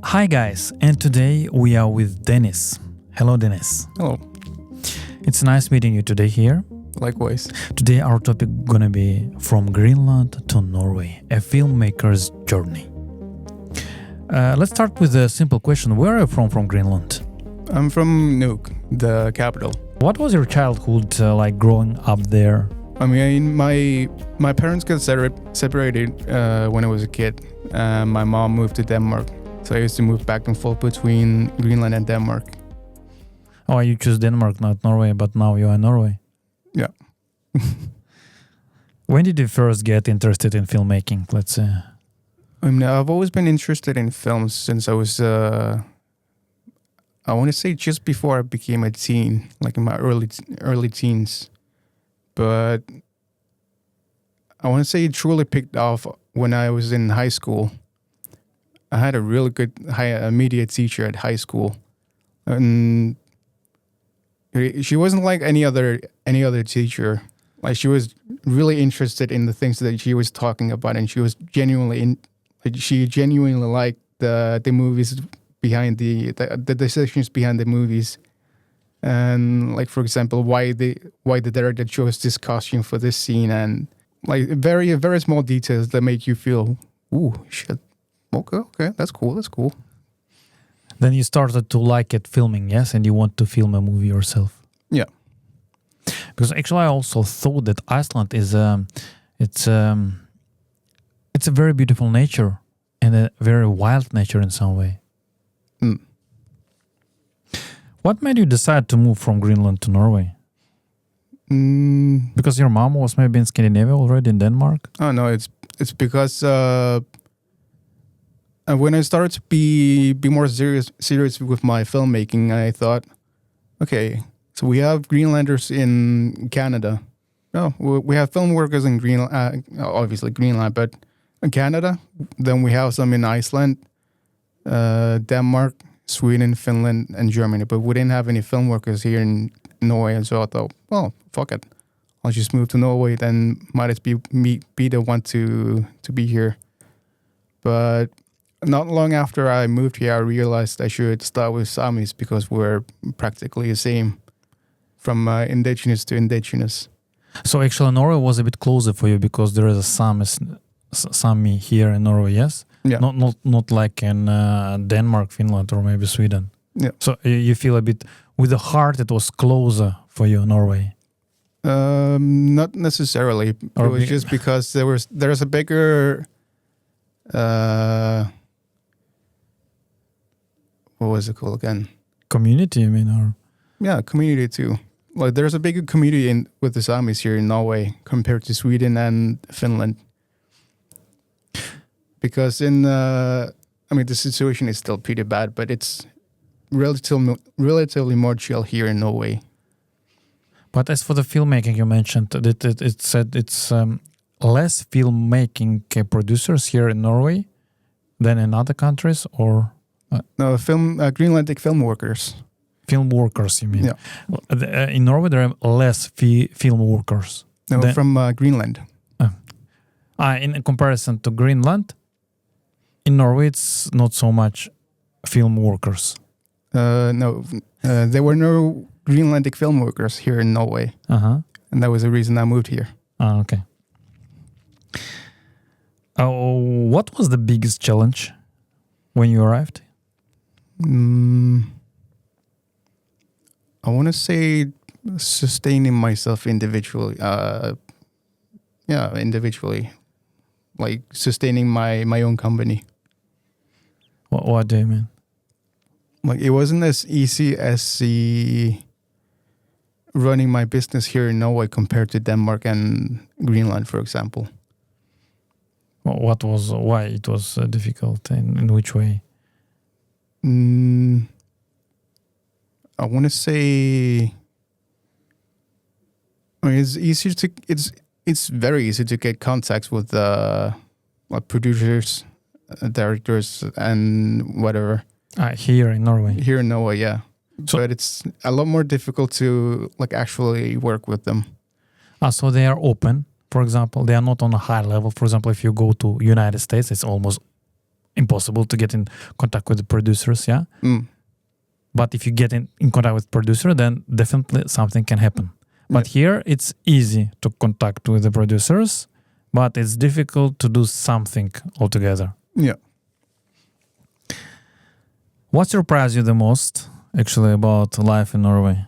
Hi guys, and today we are with Dennis. Hello Dennis. Oh, It's nice meeting you today here. likewise. Today our topic gonna be from Greenland to Norway, a filmmaker's journey. Let's start with a simple question. Where are you from Greenland? I'm from Nuke, the capital. What was your childhood like growing up there? I mean, my parents got separated when I was a kid. My mom moved to Denmark, so I used to move back and forth between Greenland and Denmark. Oh, you choose Denmark, not Norway, but now you are in Norway. Yeah. When did you first get interested in filmmaking, let's say? I mean, I've always been interested in films since I was, I want to say just before I became a teen, like in my early teens. But I want to say it truly picked off when I was in high school. I had a really good media teacher at high school, and she wasn't like any other teacher. Like, she was really interested in the things that she was talking about, and she was genuinely liked the movies behind the decisions behind the movies. And like, for example, why the director chose this costume for this scene, and like very small details that make you feel, ooh, shit. Okay, that's cool. Then you started to like it filming, yes? And you want to film a movie yourself? Yeah. Because actually I also thought that Iceland is it's a very beautiful nature and a very wild nature in some way. Mm. What made you decide to move from Greenland to Norway? Because your mom was maybe in Scandinavia already, in Denmark? Oh no, it's because when I started to be more serious with my filmmaking, I thought, okay, so we have Greenlanders in Canada. No, we have film workers in Greenland, obviously Greenland, but in Canada. Then we have some in Iceland, Denmark, Sweden, Finland, and Germany. But we didn't have any film workers here in Norway, and so I thought, well, fuck it, I'll just move to Norway. Then might as be the one to be here. But not long after I moved here, I realized I should start with Samis because we're practically the same, from indigenous to indigenous. So actually Norway was a bit closer for you because there is a Sami here in Norway, yes? Yeah. Not like in Denmark, Finland, or maybe Sweden. Yeah. So you feel a bit, with the heart it was closer for you, Norway? Not necessarily. It was just because there's a bigger... what was it called again? Community, I mean, or... Yeah, community too. Like, there's a bigger community with the Samis here in Norway compared to Sweden and Finland. Because the situation is still pretty bad, but it's relatively more chill here in Norway. But as for the filmmaking, you mentioned that it said it's less filmmaking producers here in Norway than in other countries, or... No, Greenlandic film workers. Film workers, you mean? Yeah. In Norway, there are less film workers. No, from Greenland. In comparison to Greenland, in Norway, it's not so much film workers. No, there were no Greenlandic film workers here in Norway. Uh-huh. And that was the reason I moved here. Okay. What was the biggest challenge when you arrived? I want to say sustaining myself individually. Individually. Like sustaining my own company. What do you mean? Like, it wasn't as easy as running my business here in Norway compared to Denmark and Greenland, for example. Why it was difficult? In which way? I want to say, it's very easy to get contacts with producers, directors, and whatever. Here in Norway. Here in Norway, yeah. So, but it's a lot more difficult to like actually work with them. So they are open. For example, they are not on a high level. For example, if you go to United States, it's almost impossible to get in contact with the producers, yeah? Mm. But if you get in contact with producer, then definitely something can happen. But here it's easy to contact with the producers, but it's difficult to do something altogether. Yeah. What surprised you the most, actually, about life in Norway?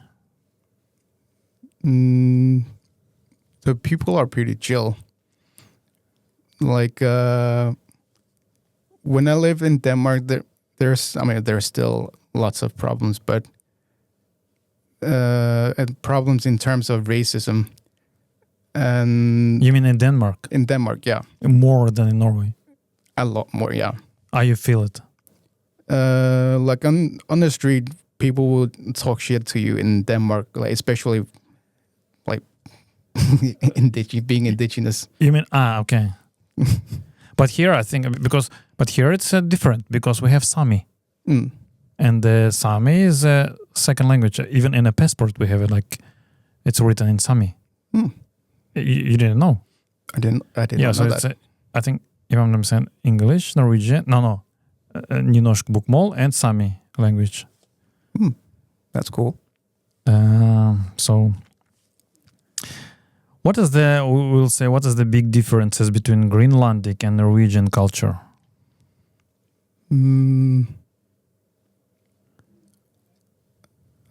The people are pretty chill. Like when I lived in Denmark, there's still lots of problems, but and problems in terms of racism. And You mean in Denmark? in Denmark, yeah, More than in Norway? a lot more, yeah. You feel it? Like on the street, people would talk shit to you in Denmark, like especially like being indigenous. You mean, okay. But here I think, but here it's different because we have Sami. Mm. And Sami is a second language. Even in a passport we have it, like it's written in Sami. Mm. You didn't know? I didn't Yeah, so know it's that. I think, if I'm not mistaken, English, Norwegian, Nynorsk bokmål and Sami language. That's cool. So what is the big differences between Greenlandic and Norwegian culture?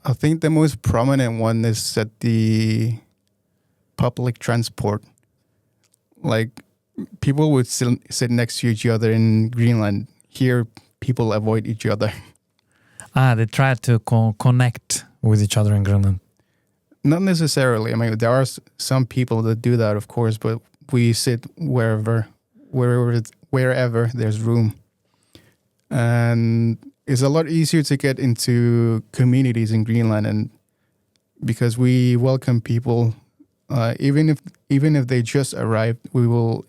I think the most prominent one is that the public transport. Like people would sit next to each other in Greenland. Here, people avoid each other. They try to connect with each other in Greenland. Not necessarily. I mean, there are some people that do that, of course, but we sit wherever there's room. And it's a lot easier to get into communities in Greenland, and because we welcome people, even if they just arrived, we will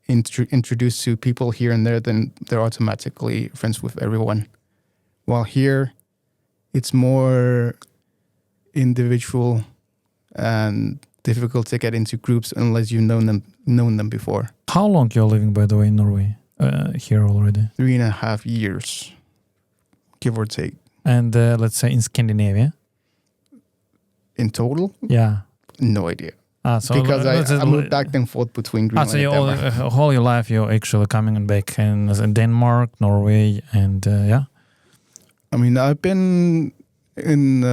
introduce to people here and there. Then they're automatically friends with everyone. While here, it's more individual and difficult to get into groups unless you've known them before. How long you're living, by the way, in Norway? Here already? 3.5 years, give or take. And let's say in Scandinavia? In total? Yeah. No idea. So because I moved back and forth between Greenland so and Denmark. all your life you're actually coming and back in Denmark, Norway, and yeah? I mean, I've been in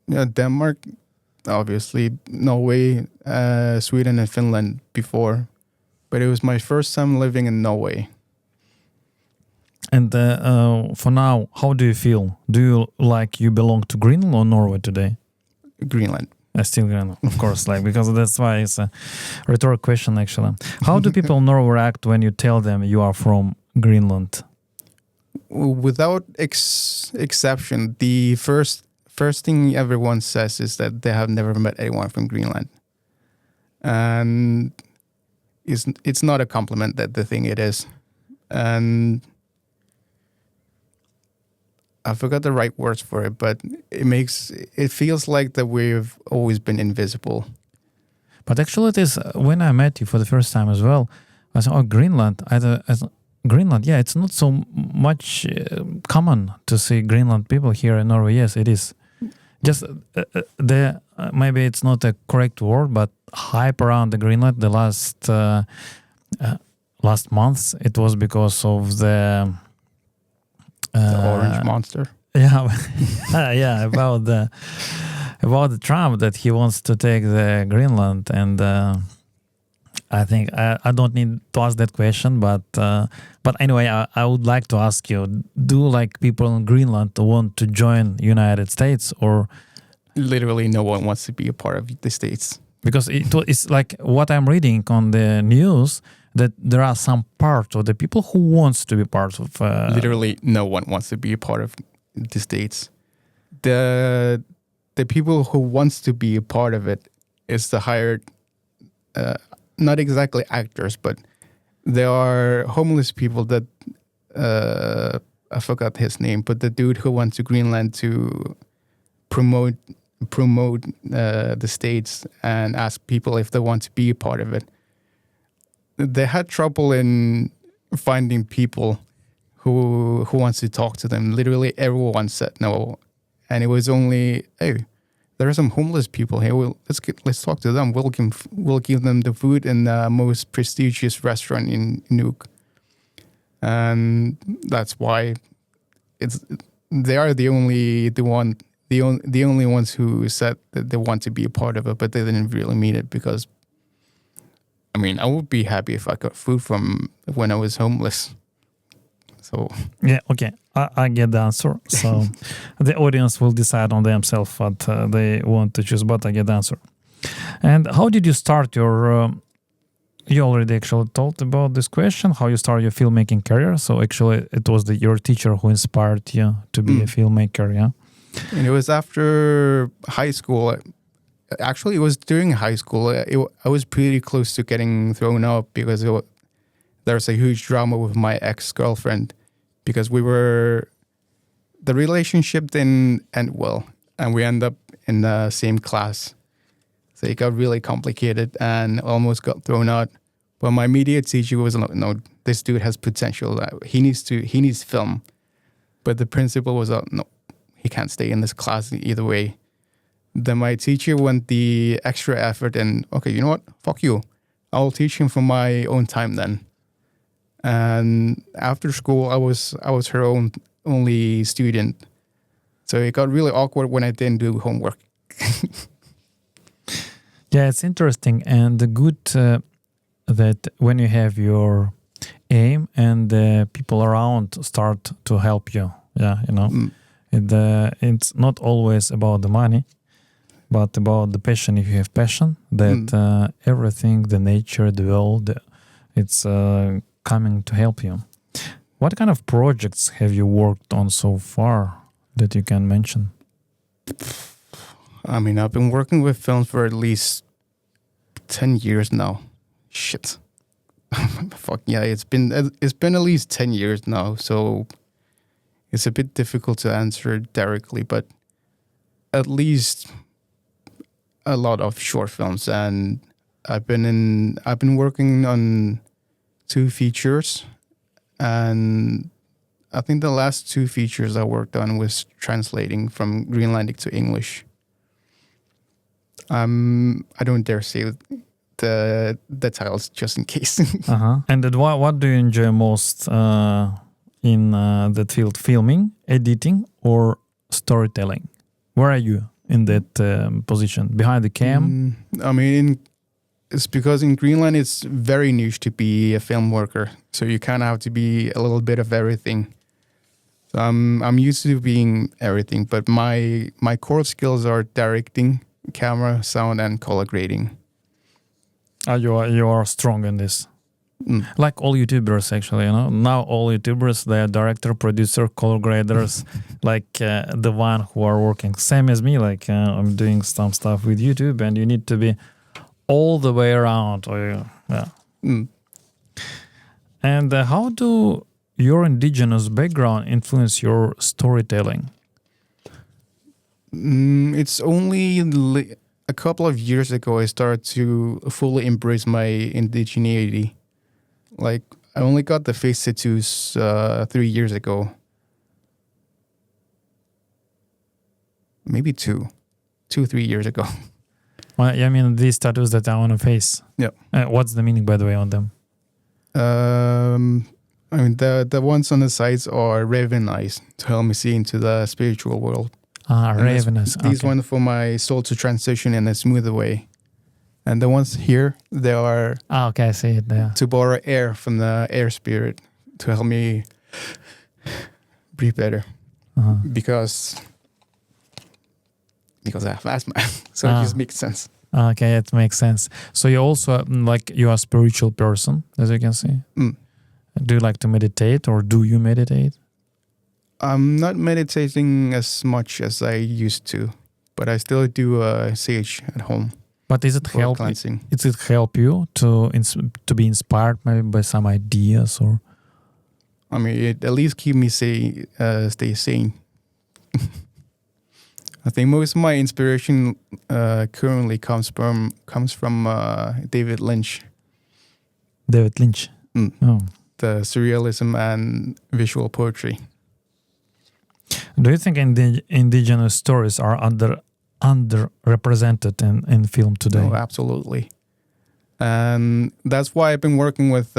Denmark, obviously, Norway, Sweden, and Finland before, but it was my first time living in Norway. And for now, how do you feel? Do you you belong to Greenland or Norway today? Greenland. Still Greenland, of course, because that's why it's a rhetorical question, actually. How do people in Norway react when you tell them you are from Greenland? Without exception, the first thing everyone says is that they have never met anyone from Greenland, and it's not a compliment that they think it is, and I forgot the right words for it, but it feels like that we've always been invisible. But actually, it is when I met you for the first time as well. I said, "Oh, Greenland." Greenland, yeah, it's not so much common to see Greenland people here in Norway. Yes, it is. Just maybe it's not a correct word, but hype around the Greenland the last months, it was because of the orange monster. Yeah, yeah, about the Trump that he wants to take the Greenland, and I think I don't need to ask that question, but anyway, I would like to ask you: do people in Greenland want to join United States, or literally no one wants to be a part of the States? Because it's like what I'm reading on the news, that there are some part of the people who wants to be part of. Literally no one wants to be a part of the States. The people who wants to be a part of it is the hired. Not exactly actors, but there are homeless people that I forgot his name, but the dude who went to Greenland to promote the States and ask people if they want to be a part of it. They had trouble in finding people who wants to talk to them. Literally everyone said no, and it was only, hey, there are some homeless people here. Let's talk to them. We'll give them the food in the most prestigious restaurant in Nuke, and that's why they are the only ones who said that they want to be a part of it, but they didn't really mean it. Because I mean, I would be happy if I got food from when I was homeless. So yeah, okay, I get the answer. So the audience will decide on themselves what they want to choose, but I get the answer. And how did you start your? You already actually told about this question. How you started your filmmaking career? So actually, it was your teacher who inspired you to be a filmmaker. Yeah, and it was after high school. Actually, it was during high school. I was pretty close to getting thrown out because there's a huge drama with my ex-girlfriend, because the relationship didn't end well, and we ended up in the same class. So it got really complicated and almost got thrown out. But my media teacher was like, no, this dude has potential. He needs film. But the principal was like, no, he can't stay in this class either way. Then my teacher went the extra effort and, okay, you know what? Fuck you. I'll teach him from my own time then. And after school, I was her only student. So it got really awkward when I didn't do homework. Yeah, it's interesting and good that when you have your aim and the people around start to help you. Yeah, you know, it's not always about the money, but about the passion. If you have passion, that everything, the nature, the world, it's coming to help you. What kind of projects have you worked on so far that you can mention? I mean, I've been working with films for at least 10 years now. Shit. Fuck yeah, it's been at least 10 years now, so it's a bit difficult to answer directly, but at least a lot of short films. And I've been working on 2 features, and I think the last 2 features I worked on was translating from Greenlandic to English. I don't dare say the titles just in case. And then what do you enjoy most in that field? Filming, editing, or storytelling? Where are you in that position? Behind the cam? I mean, it's because in Greenland it's very niche to be a film worker, so you kind of have to be a little bit of everything. So I'm used to being everything, but my core skills are directing, camera, sound, and color grading. You are strong in this. Like all YouTubers, actually, you know. Now all YouTubers, they are director, producer, color graders, like the one who are working same as me. Like I'm doing some stuff with YouTube, and you need to be all the way around. And how do your indigenous background influence your storytelling? It's only a couple of years ago I started to fully embrace my indigeneity. Like, I only got the face tattoos 3 years ago. Maybe 3 years ago. Well, I mean, these tattoos that are on a face. Yeah. What's the meaning, by the way, on them? I mean, the ones on the sides are raven eyes to help me see into the spiritual world. Ravenous. These ones for my soul to transition in a smoother way. And the ones here, they are okay, I see it there. To borrow air from the air spirit to help me breathe better. Because I have asthma. So it just makes sense. Okay, it makes sense. So you also, you are a spiritual person, as you can see. Do you like to meditate, or do you meditate? I'm not meditating as much as I used to, but I still do sage at home. But is it help? Does it help you to be inspired maybe by some ideas, or? I mean, it at least keep me stay sane. I think most of my inspiration currently comes from David Lynch. David Lynch. Oh. the surrealism and visual poetry. Do you think indigenous stories are underrepresented in film today? No, absolutely. And that's why I've been working with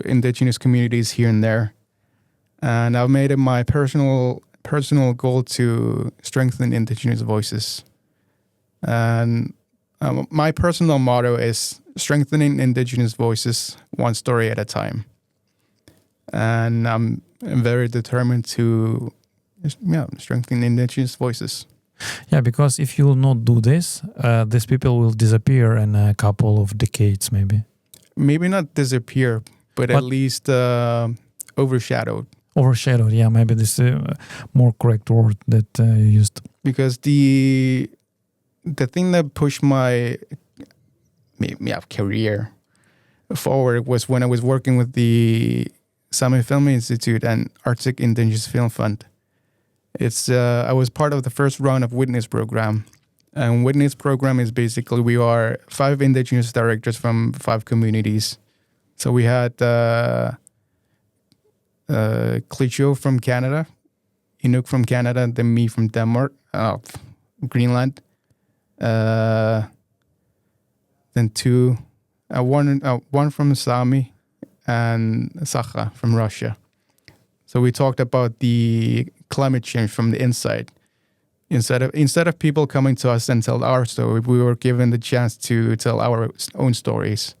indigenous communities here and there. And I've made it my personal goal to strengthen indigenous voices. And my personal motto is strengthening indigenous voices one story at a time. And I'm very determined to strengthen indigenous voices. Yeah, because if you will not do this, these people will disappear in a couple of decades, maybe. Maybe not disappear, but at least overshadowed. Overshadowed, yeah, maybe this is a more correct word that you used. Because the thing that pushed my career forward was when I was working with the Sami Film Institute and Arctic Indigenous Film Fund. I was part of the first round of Witness program. And Witness program is basically we are 5 indigenous directors from 5 communities. So we had Klitschko from Canada, Nuke from Canada, and then me from Denmark, Greenland. Then 2, one from Sami and Sakha from Russia. So we talked about the climate change from the inside. Instead of people coming to us and tell our story, we were given the chance to tell our own stories.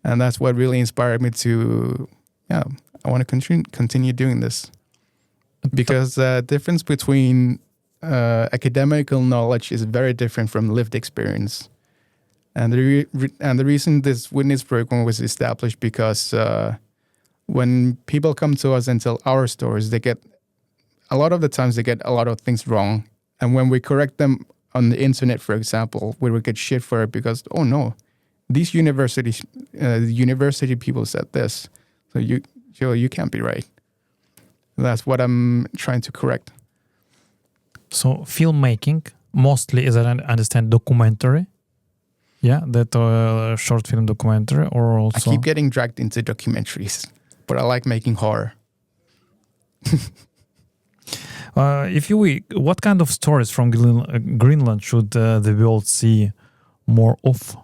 And that's what really inspired me to, I want to continue doing this. Because the difference between academical knowledge is very different from lived experience. And the reason this Witness program was established because when people come to us and tell our stories, a lot of the times they get a lot of things wrong. And when we correct them on the internet, for example, we would get shit for it because, oh no, these university people said this. So you can't be right. That's what I'm trying to correct. So filmmaking mostly, as I understand, documentary. Yeah, that short film documentary, or also... I keep getting dragged into documentaries, but I like making horror. What kind of stories from Greenland should the world see more of?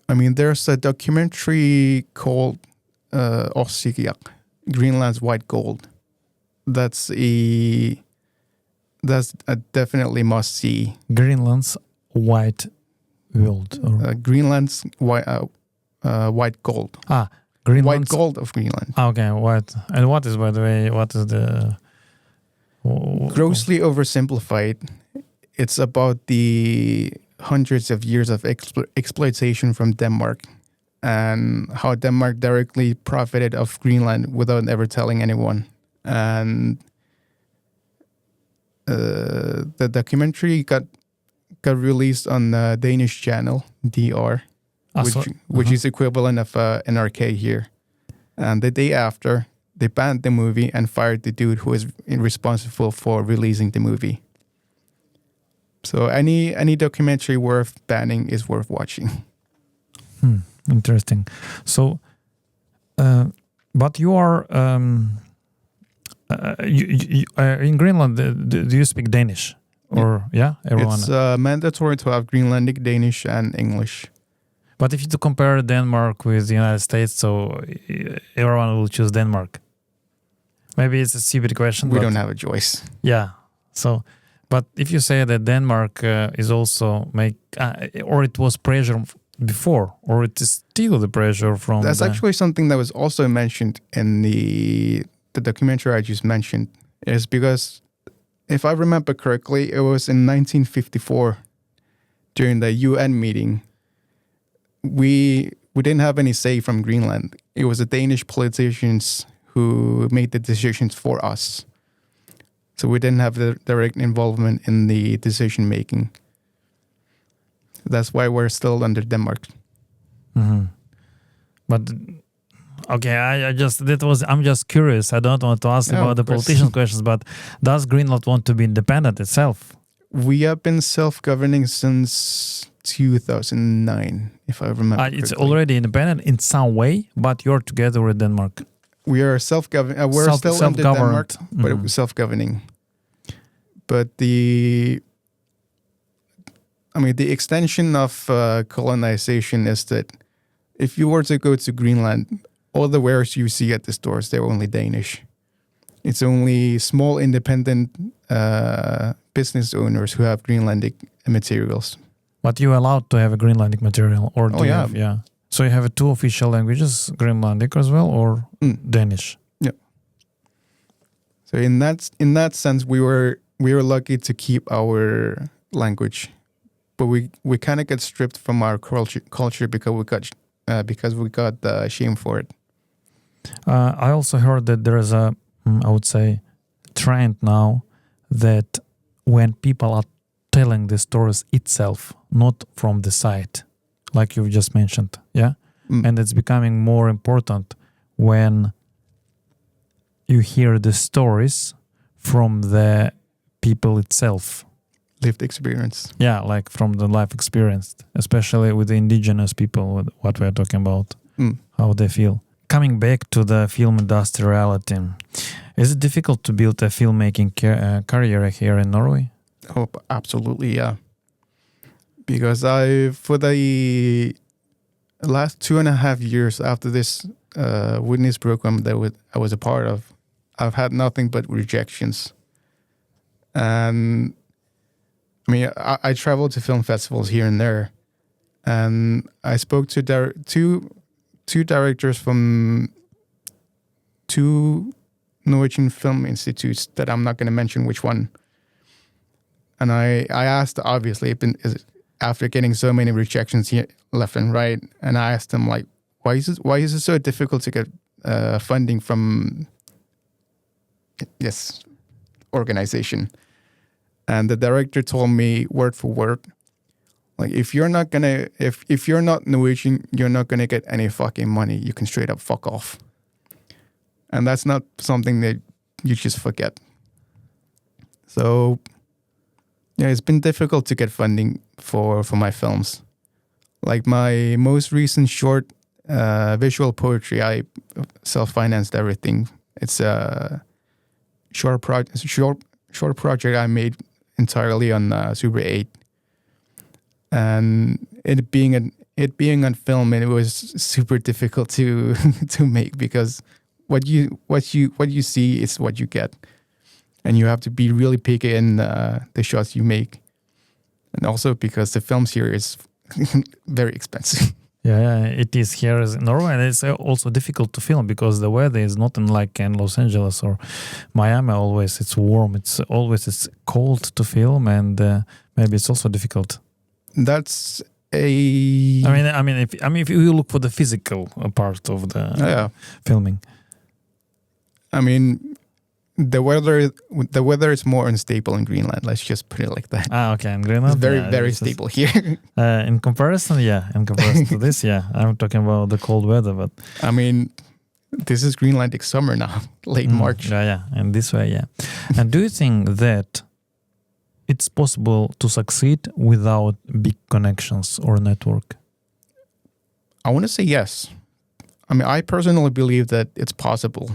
I mean, there's a documentary called Ossigiak, Greenland's White Gold. That's a definitely must see. Greenland's White World. Greenland's white gold. Greenland's White gold of Greenland. Okay, white. And what is, by the way, what is the... Grossly oversimplified, it's about the hundreds of years of exploitation from Denmark and how Denmark directly profited of Greenland without ever telling anyone. And the documentary got released on the Danish channel, DR, which is equivalent of NRK here. And the day after, they banned the movie and fired the dude who was responsible for releasing the movie. So any documentary worth banning is worth watching. Interesting. So, but you are in Greenland. Do you speak Danish? Or everyone. It's mandatory to have Greenlandic, Danish, and English. But if you compare Denmark with the United States, so everyone will choose Denmark. Maybe it's a stupid question. We don't have a choice. Yeah. So, but if you say that Denmark is also or it was pressure before, or it is still the pressure from. That's actually something that was also mentioned in the documentary I just mentioned. Is because, if I remember correctly, it was in 1954 during the UN meeting. We didn't have any say from Greenland. It was the Danish politicians who made the decisions for us. So we didn't have the direct involvement in the decision making. That's why we're still under Denmark. Mm-hmm. But okay, I'm just curious. I don't want to ask about the politician questions, but does Greenland want to be independent itself? We have been self-governing since 2009, if I remember It's correctly. already independent in some way, but you're together with Denmark. We are self-governing. We're still under Denmark, but it was self-governing. But the extension of colonization is that if you were to go to Greenland, all the wares you see at the stores, they're only Danish. It's only small independent business owners who have Greenlandic materials. But you're allowed to have a Greenlandic material, or do you yeah. have, So you have two official languages, Greenlandic as well, or Danish? Yeah. So in that sense, we were lucky to keep our language, but we kind of got stripped from our culture because we got shame for it. I also heard that there is a, I would say, trend now that when people are telling the stories itself, not from the side, like you've just mentioned, and it's becoming more important when you hear the stories from the people itself. Lived experience. Yeah, like from the life experience, especially with the indigenous people, what we're talking about, how they feel. Coming back to the film industry reality, is it difficult to build a filmmaking career here in Norway? Oh, absolutely, yeah. Because for the last 2.5 years after this witness program that I was a part of, I've had nothing but rejections. And I traveled to film festivals here and there, and I spoke to two directors from two Norwegian film institutes that I'm not going to mention which one. And I asked, obviously, after getting so many rejections here, left and right, and I asked them, like, why is it so difficult to get funding from this organization? And the director told me word for word, like, if you're not Norwegian, you're not gonna get any fucking money. You can straight up fuck off. And that's not something that you just forget. So yeah, it's been difficult to get funding for my films. Like my most recent short, visual poetry, I self-financed everything. It's a short project I made entirely on Super 8, and it being on film, and it was super difficult to make, because what you see is what you get, and you have to be really picky in the shots you make, and also because the films here is very expensive. Yeah, it is here in Norway, and it's also difficult to film because the weather is not like in Los Angeles or Miami. Always it's warm. It's cold to film, and maybe it's also difficult. That's a. If you look for the physical part of the filming. I mean, the weather is more unstable in Greenland. Let's just put it like that. Okay, in Greenland, it's very stable here. In comparison to this, I'm talking about the cold weather. But I mean, this is Greenlandic summer now, late March. In this way, And do you think that it's possible to succeed without big connections or network? I want to say yes. I mean, I personally believe that it's possible.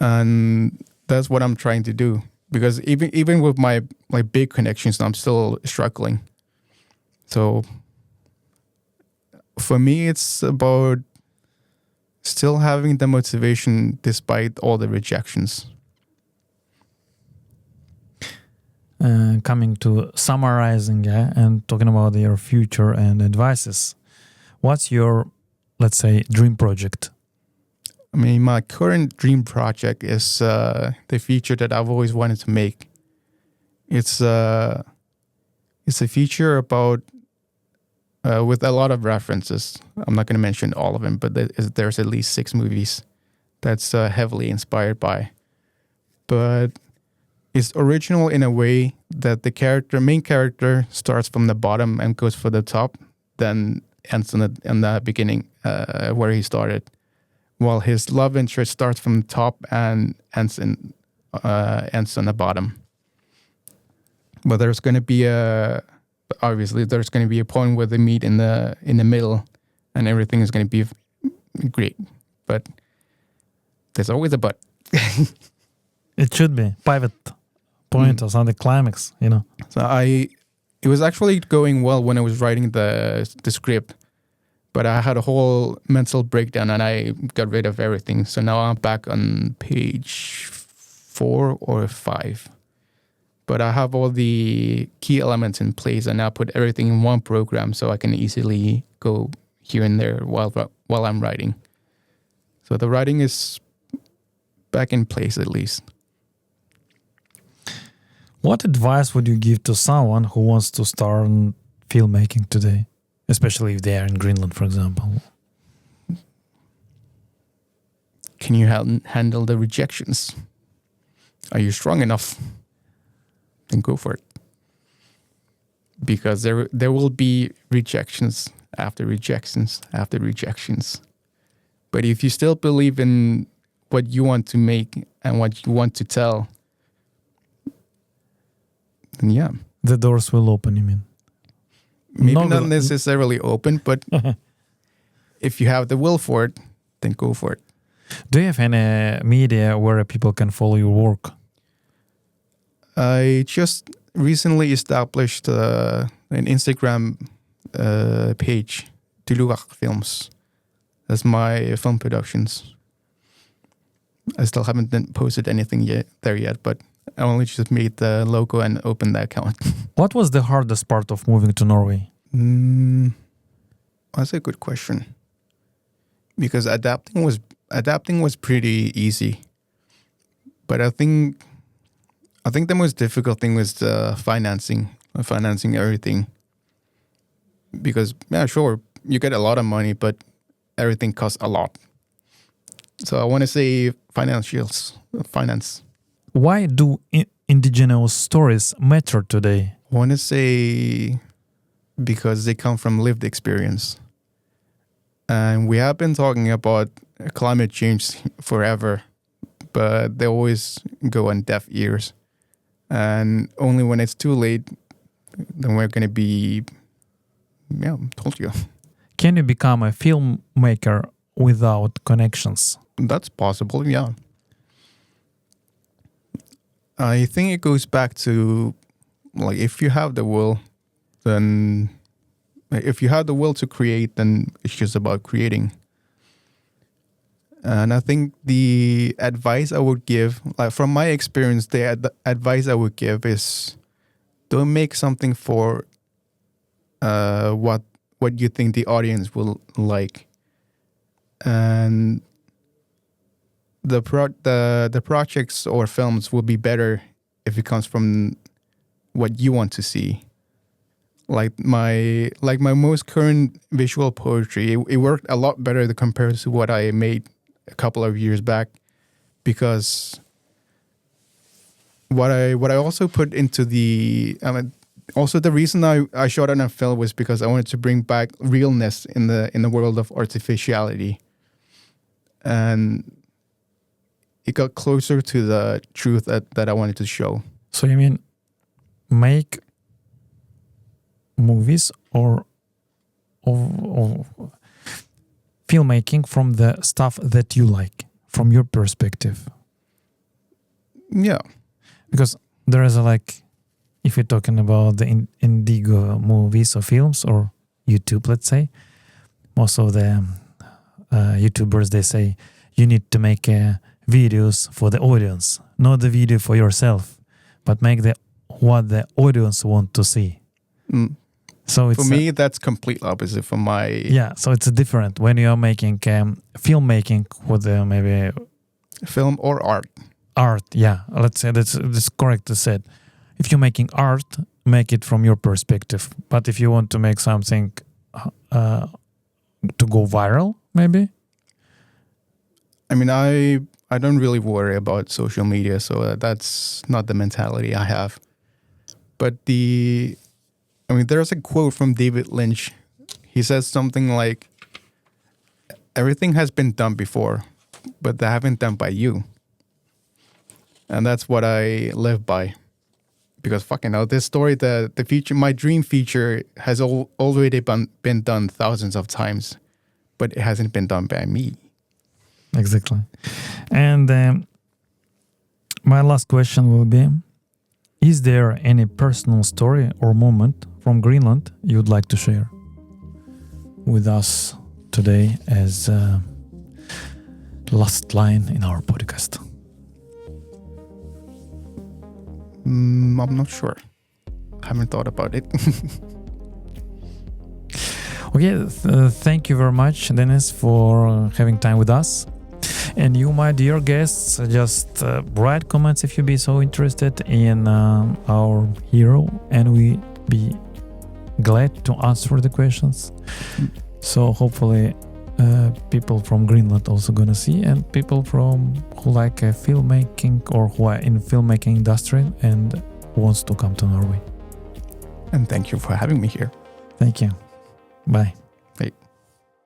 And that's what I'm trying to do, because even with my big connections, I'm still struggling. So for me, it's about still having the motivation despite all the rejections. Coming to summarizing, and talking about your future and advices, what's your, let's say, dream project? I mean, my current dream project is the feature that I've always wanted to make. It's a feature about with a lot of references. I'm not going to mention all of them, but there's at least 6 movies that's heavily inspired by. But it's original in a way that the main character starts from the bottom and goes for the top, then ends in the beginning where he started. While his love interest starts from the top and ends on the bottom. But there's going to be a obviously there's going to be a point where they meet in the middle, and everything is going to be great. But there's always a but. It should be pivot point or something, climax, you know. So it was actually going well when I was writing the script, but I had a whole mental breakdown and I got rid of everything. So now I'm back on page 4 or 5. But I have all the key elements in place and I put everything in one program so I can easily go here and there while I'm writing. So the writing is back in place at least. What advice would you give to someone who wants to start filmmaking today, especially if they are in Greenland, for example? Can you handle the rejections? Are you strong enough? Then go for it. Because there will be rejections after rejections after rejections. But if you still believe in what you want to make and what you want to tell, then yeah. The doors will open, you mean? Maybe not necessarily open, but if you have the will for it, then go for it. Do you have any media where people can follow your work? I just recently established an Instagram page, Tuluak Films. That's my film productions. I still haven't posted anything there yet, but I only just made the logo and opened the account. What was the hardest part of moving to Norway? That's a good question. Because adapting was pretty easy, but I think the most difficult thing was the financing everything. Because yeah, sure, you get a lot of money, but everything costs a lot. So I want to say finance. Why do indigenous stories matter today? I want to say because they come from lived experience. And we have been talking about climate change forever, but they always go on deaf ears. And only when it's too late, then we're going to be, told you. Can you become a filmmaker without connections? That's possible, yeah. I think it goes back to, like, if you have the will, then if you have the will to create, then it's just about creating. And I think the advice I would give, like from my experience, the advice I would give is don't make something for what you think the audience will like. And the projects or films will be better if it comes from what you want to see. Like my most current visual poetry, it worked a lot better compared to what I made a couple of years back, because what I also put into also the reason I shot on a film was because I wanted to bring back realness in the world of artificiality, and it got closer to the truth that I wanted to show. So you mean make movies or filmmaking from the stuff that you like, from your perspective? Yeah. Because there is if you're talking about the Indigo movies or films or YouTube, let's say, most of the YouTubers, they say you need to make videos for the audience, not the video for yourself, but make what the audience want to see. So it's, for me, that's complete opposite from my... Yeah, so it's different when you're making filmmaking with maybe... Film or art. Art, yeah. Let's say that's correct to say. If you're making art, make it from your perspective. But if you want to make something to go viral, maybe? I mean, I don't really worry about social media, so that's not the mentality I have. But there's a quote from David Lynch. He says something like, everything has been done before, but they haven't done by you. And that's what I live by. because fucking hell, this story, the feature, my dream feature has already been done thousands of times, but it hasn't been done by me. Exactly. And my last question will be, is there any personal story or moment from Greenland you'd like to share with us today as last line in our podcast? I'm not sure. I haven't thought about it. Okay, thank you very much, Dennis, for having time with us. And you, my dear guests, just write comments if you be so interested in our hero, and we be glad to answer the questions. So hopefully people from Greenland also gonna see, and people from who like filmmaking or who are in filmmaking industry and wants to come to Norway. And thank you for having me here. Thank you. Bye.